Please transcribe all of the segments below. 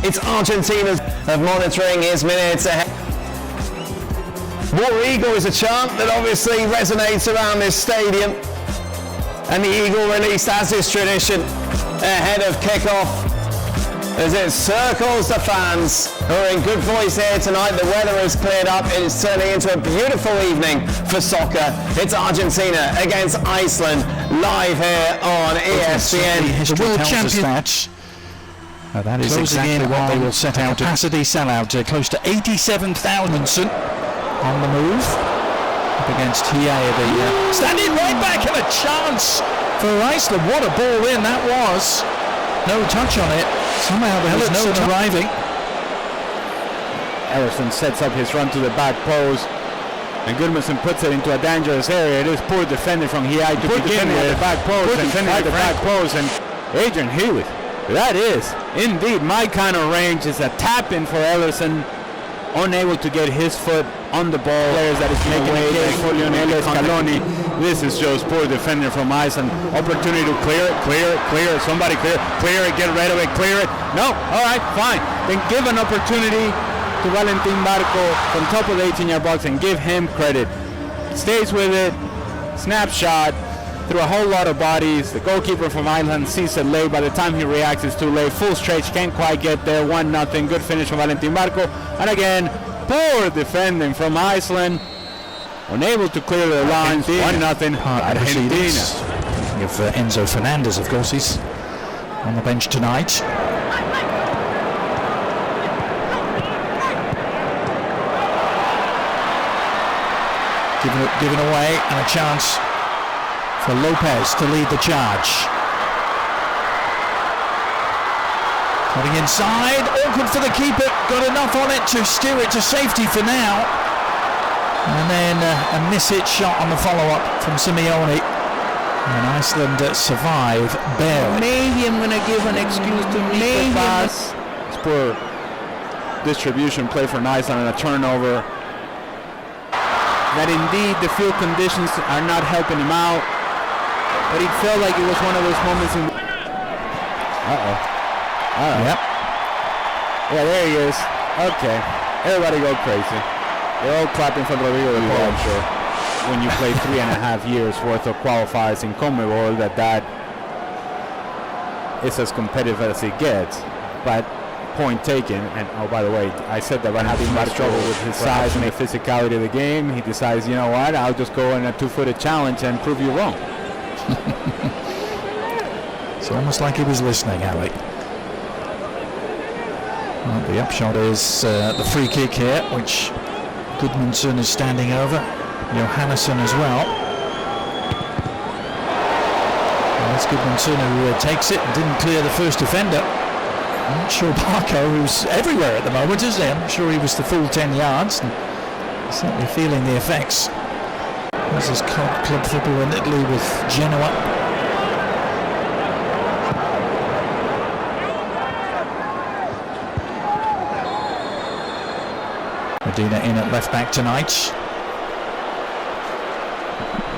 It's Argentina's of monitoring his minutes ahead. War Eagle is a chant that obviously resonates around this stadium. And the Eagle released as is tradition ahead of kickoff as it circles the fans who are in good voice here tonight. The weather has cleared up. It is turning into a beautiful evening for soccer. It's Argentina against Iceland live here on ESPN. The World Champions. That is exactly what they will set out. Capacity sellout, close to 87,000 on the move. Up against Thiago, standing right back, and a chance for Iceland. What a ball in that was. No touch on it. Somehow there was no arriving. Ellison sets up his run to the back post, and Gudmundsson puts it into a dangerous area. It is poor defending from Thiago to begin with. The back post and at the back post, and Adrian Hewitt. That is indeed my kind of range. Is a tap in for Ellison, unable to get his foot on the ball. Players that is making a case for Lionel Scaloni. This is just poor defender from Iceland. Opportunity to clear it. Somebody clear it, get rid of it, clear it. No, all right, fine. Then give an opportunity to Valentín Barco from top of the 18-yard box and give him credit. Stays with it, snapshot through a whole lot of bodies. The goalkeeper from Iceland sees it late. By the time he reacts, it's too late. Full stretch, can't quite get there. 1-0. Good finish from Valentín Barco. And again, poor defending from Iceland. Unable to clear the lines. 1-0. Argentina. You have Enzo Fernandez, of course. He's on the bench tonight. Given away, and a chance for Lopez to lead the charge. Cutting inside, awkward for the keeper, got enough on it to steer it to safety for now. And then a miss-hit shot on the follow-up from Simeone. And Iceland survive barely. Maybe I'm going to give an excuse to maybe pass. It's poor distribution play for Iceland and a turnover. That indeed the field conditions are not helping him out. But it felt like it was one of those moments in... Yep. Yeah, there he is. Okay. Everybody go crazy. They're all clapping for Rodrigo de Paul, I'm sure. When you play 3.5 years worth of qualifiers in CONMEBOL, that is as competitive as it gets. But point taken. And oh, by the way, I said that Van having much trouble with his size and the physicality of the game. He decides, you know what, I'll just go in a 2-footed challenge and prove you wrong. It's almost like he was listening, Alec. Well, the upshot is the free kick here, which Gudmundsson is standing over. Johannesson as well. And it's Gudmundsson who takes it and didn't clear the first defender. I'm not sure Barco, who's everywhere at the moment, is he? I'm not sure he was the full 10 yards. And certainly feeling the effects. This is club football in Italy with Genoa. Medina in at left back tonight.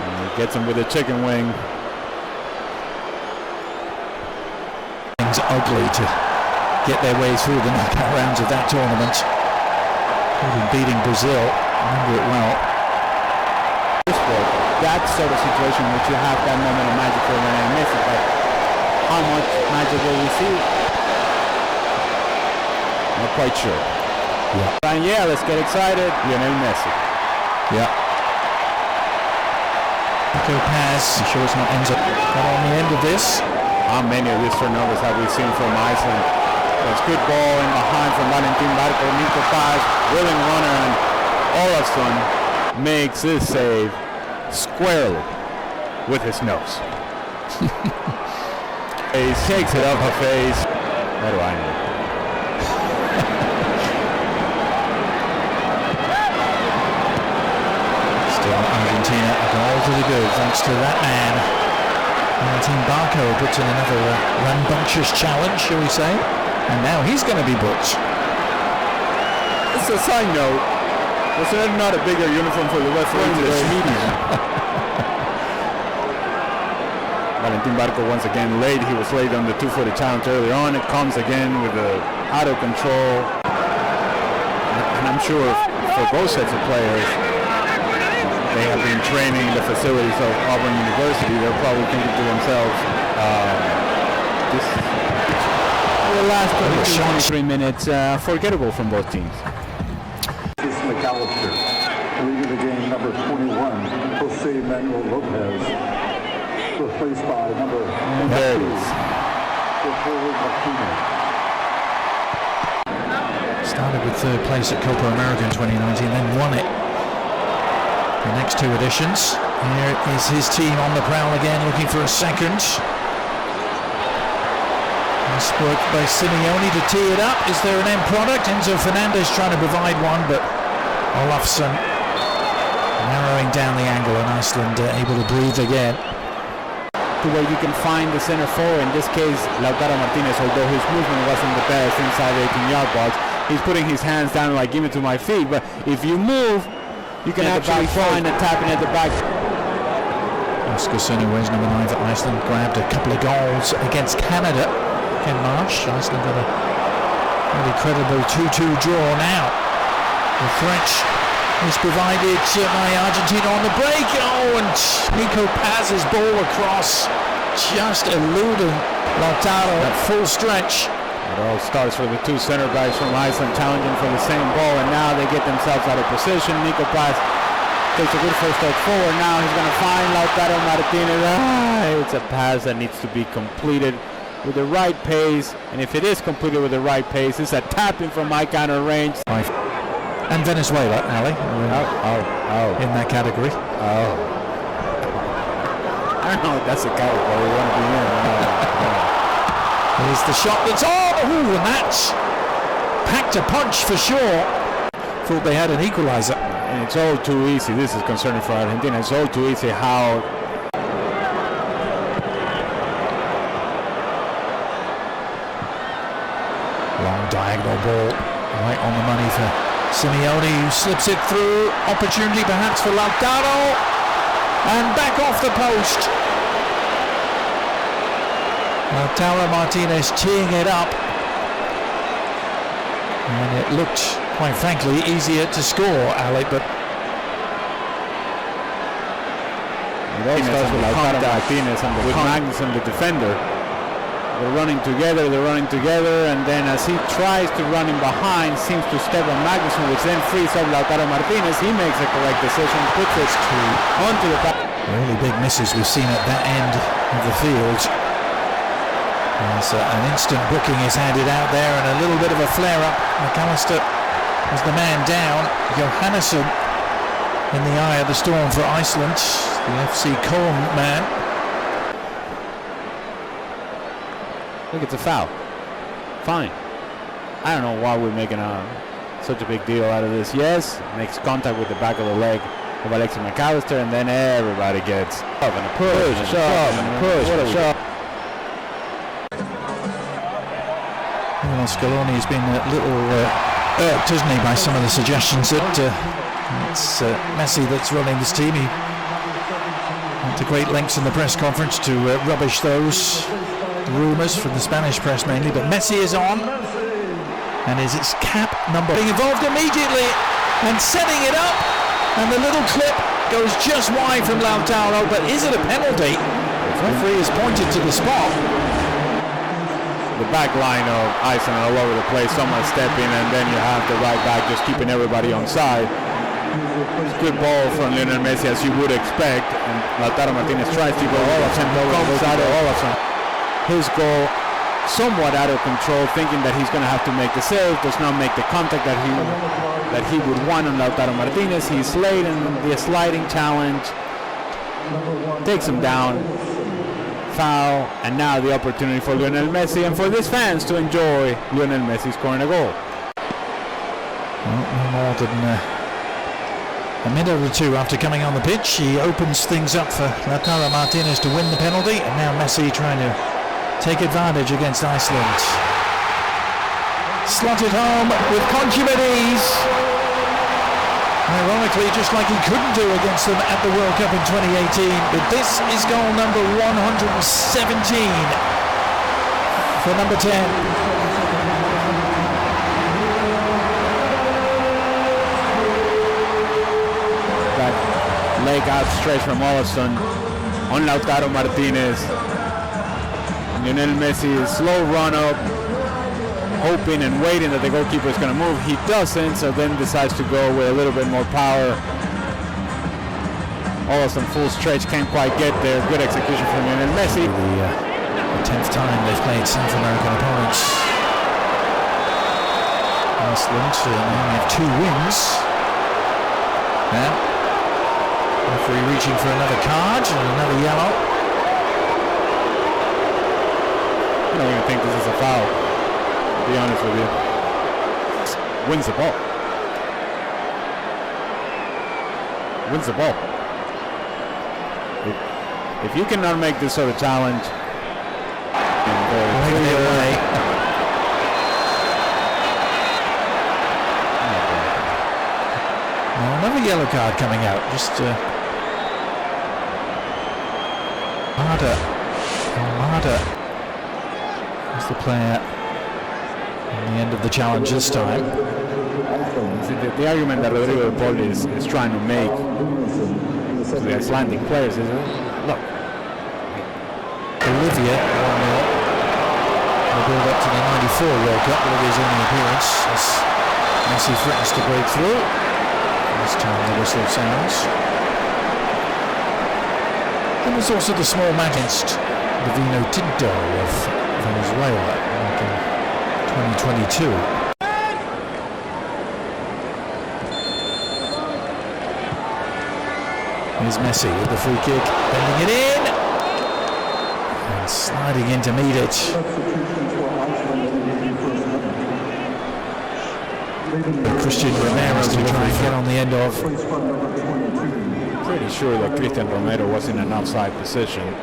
And he gets him with a chicken wing. Things ugly to get their way through the knockout rounds of that tournament. Beating Brazil, remember it well. That sort of situation in which you have that moment of magic for Lionel Messi, but how much magic will we see? Not quite sure. Yeah. And yeah, let's get excited. Lionel Messi. Yeah. Pico Paz, I'm sure it's not ends up on the end of this. How many of these turnovers have we seen from Iceland? There's good ball in behind from Valentín Barco, Nico Paz, willing runner, and Olafsson makes this save squarely with his nose. He takes it off her face. What do I know? Still Argentina a goal to the good thanks to that man. Valentín Barco puts in another rambunctious challenge, shall we say, and now he's going to be booked. It's a side note. Was there not a bigger uniform for the referee today? Valentín Barco once again late. He was late on the two-footed challenge earlier on. It comes again with the out of control. And I'm sure for both sets of players, they have been training in the facilities of Auburn University. They're probably thinking to themselves, this the last 23 minutes forgettable from both teams. This is McAllister, leading the game, number 21, Jose Manuel Lopez, replaced by number There it is. Started with third place at Copa America in 2019, then won it the next two editions. Here is his team on the prowl again, looking for a second. Nice work by Simeone to tee it up. Is there an end product? Enzo Fernandez trying to provide one, but Olafsson narrowing down the angle, and Iceland able to breathe again. To where you can find the center forward, in this case Lautaro Martinez, although his movement wasn't the best inside the 18-yard box, he's putting his hands down like, give it to my feet, but if you move, you can actually find a tapping at the back. Oscar Sunnuez, number 9 for Iceland, grabbed a couple of goals against Canada. Ken Marsh, Iceland got a really credible 2-2 draw now. The French is provided by Argentina on the break. Oh, and Nico Paz's ball across, just eluding Lautaro at full stretch. It all starts with the two center backs from Iceland challenging for the same ball, and now they get themselves out of position. Nico Paz takes a good first step forward. Now he's going to find Lautaro Martinez. It's a pass that needs to be completed with the right pace, and if it is completed with the right pace, it's a tapping from my kind of range. And Venezuela, Ali, in that category. I don't know if that's the category we want to be in. Here's the shot that's and that's packed a punch for sure. Thought they had an equalizer. And it's all too easy. This is concerning for Argentina. It's all too easy how long diagonal ball right on the money for Simeone, who slips it through. Opportunity perhaps for Lautaro, and back off the post. Lautaro Martinez teeing it up, and it looked, quite frankly, easier to score, Alec, but it all starts with Lautaro Martinez and with Magnuson, the defender. They're running together, and then as he tries to run in behind, seems to step on Magnuson, which then frees up Lautaro Martinez. He makes the correct decision, puts it onto the back. Really big misses we've seen at that end of the field. As an instant booking is handed out there, and a little bit of a flare-up. McAllister was the man down. Johannesson in the eye of the storm for Iceland, the FC Köln man. Look, it's a foul. Fine. I don't know why we're making such a big deal out of this. Yes, makes contact with the back of the leg of Alexis McAllister, and then everybody gets up and a push, and a shove, and a push, and a shove. Well, Scaloni has been a little irked, hasn't he, by some of the suggestions that it's Messi that's running this team. He went to great lengths in the press conference to rubbish those rumours from the Spanish press mainly, but Messi is on, and is its cap number being involved immediately and setting it up, and the little clip goes just wide from Lautaro, but is it a penalty? The referee has pointed to the spot. The back line of Iceland all over the place, someone stepping, and then you have the right back just keeping everybody on side. Good ball from Lionel Messi, as you would expect, and Lautaro Martinez tries to go Olafsson, comes out of Olafsson. His goal somewhat out of control, thinking that he's going to have to make the save, does not make the contact that he would want on Lautaro Martinez. He's late in the sliding challenge, takes him down, foul, and now the opportunity for Lionel Messi and for these fans to enjoy Lionel Messi scoring a goal. Well, no more than a minute or two after coming on the pitch, he opens things up for Lautaro Martinez to win the penalty, and now Messi trying to take advantage against Iceland. Slotted home with consummate ease. Ironically, just like he couldn't do against them at the World Cup in 2018, but this is goal number 117 for number 10. That leg outstretched from Olsen on Lautaro Martinez. Lionel Messi, slow run up, hoping and waiting that the goalkeeper is going to move. He doesn't, so then decides to go with a little bit more power. Olsen full stretch, can't quite get there. Good execution from Lionel Messi. The 10th time they've played South American opponents. Iceland only have 2 wins. And referee reaching for another card and another yellow. I don't even think this is a foul, to be honest with you. Wins the ball. Wins the ball. If you cannot make this sort of challenge, another yellow card coming out. Just Almada is the player at the end of the challenge this time. The argument that Rodrigo de Paul is trying to make to the Icelandic players is, look, Bolivia 1-0. The build up to the 94 World Cup, Bolivia's only appearance as Messi threatens to break through. This time the whistle sounds. There was also the small match against the Vino Tinto of Venezuela back in 2022. Here's Messi with the free kick, bending it in and sliding in to meet it. Christian Romero to try and get on the end of. Pretty sure that Christian Romero was in an offside position.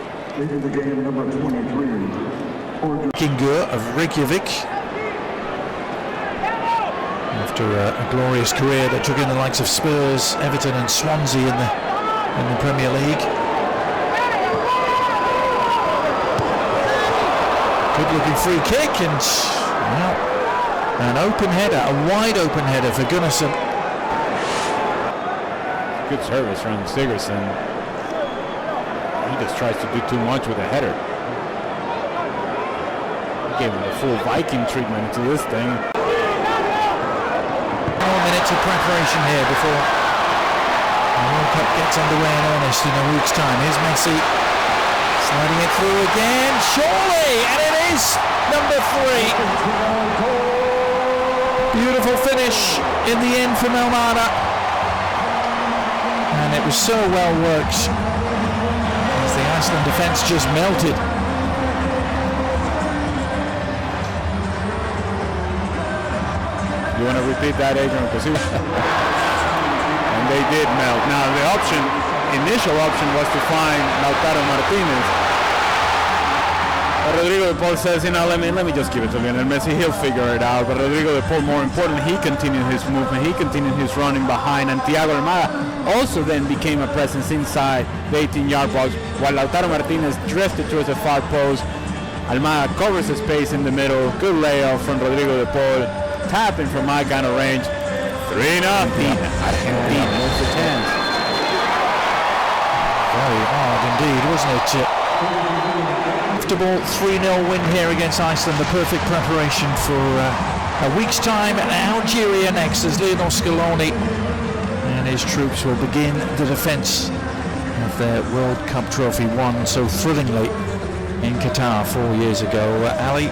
Kingur of Reykjavik. After a glorious career that took in the likes of Spurs, Everton and Swansea in the Premier League. Good looking free kick and well, an open header, a wide open header for Gunnarsson. Good service from Sigurdsson. He just tries to do too much with a header. Gave him the full Viking treatment to this thing. 4 minutes of preparation here before the World Cup gets underway in earnest in a week's time. Here's Messi sliding it through again, surely, and it is number 3. Beautiful finish in the end from Almada, and it was so well worked as the Iceland defence just melted. You want to repeat that, Adrian? Because and they did melt. Now the initial option was to find Lautaro Martinez. But Rodrigo de Paul says, let me just give it to Lionel Messi. He'll figure it out. But Rodrigo de Paul, more important, he continued his movement. He continued his running behind. And Thiago Almada also then became a presence inside the 18-yard box, while Lautaro Martinez drifted towards the far post. Almada covers the space in the middle. Good layoff from Rodrigo de Paul. Tapping from my kind of range. 3-0. Argentina moves to 10. Very hard indeed, wasn't it? Comfortable 3-0 win here against Iceland. The perfect preparation for a week's time at Algeria next, as Lionel Scaloni and his troops will begin the defence of their World Cup trophy won so thrillingly in Qatar 4 years ago. Ali.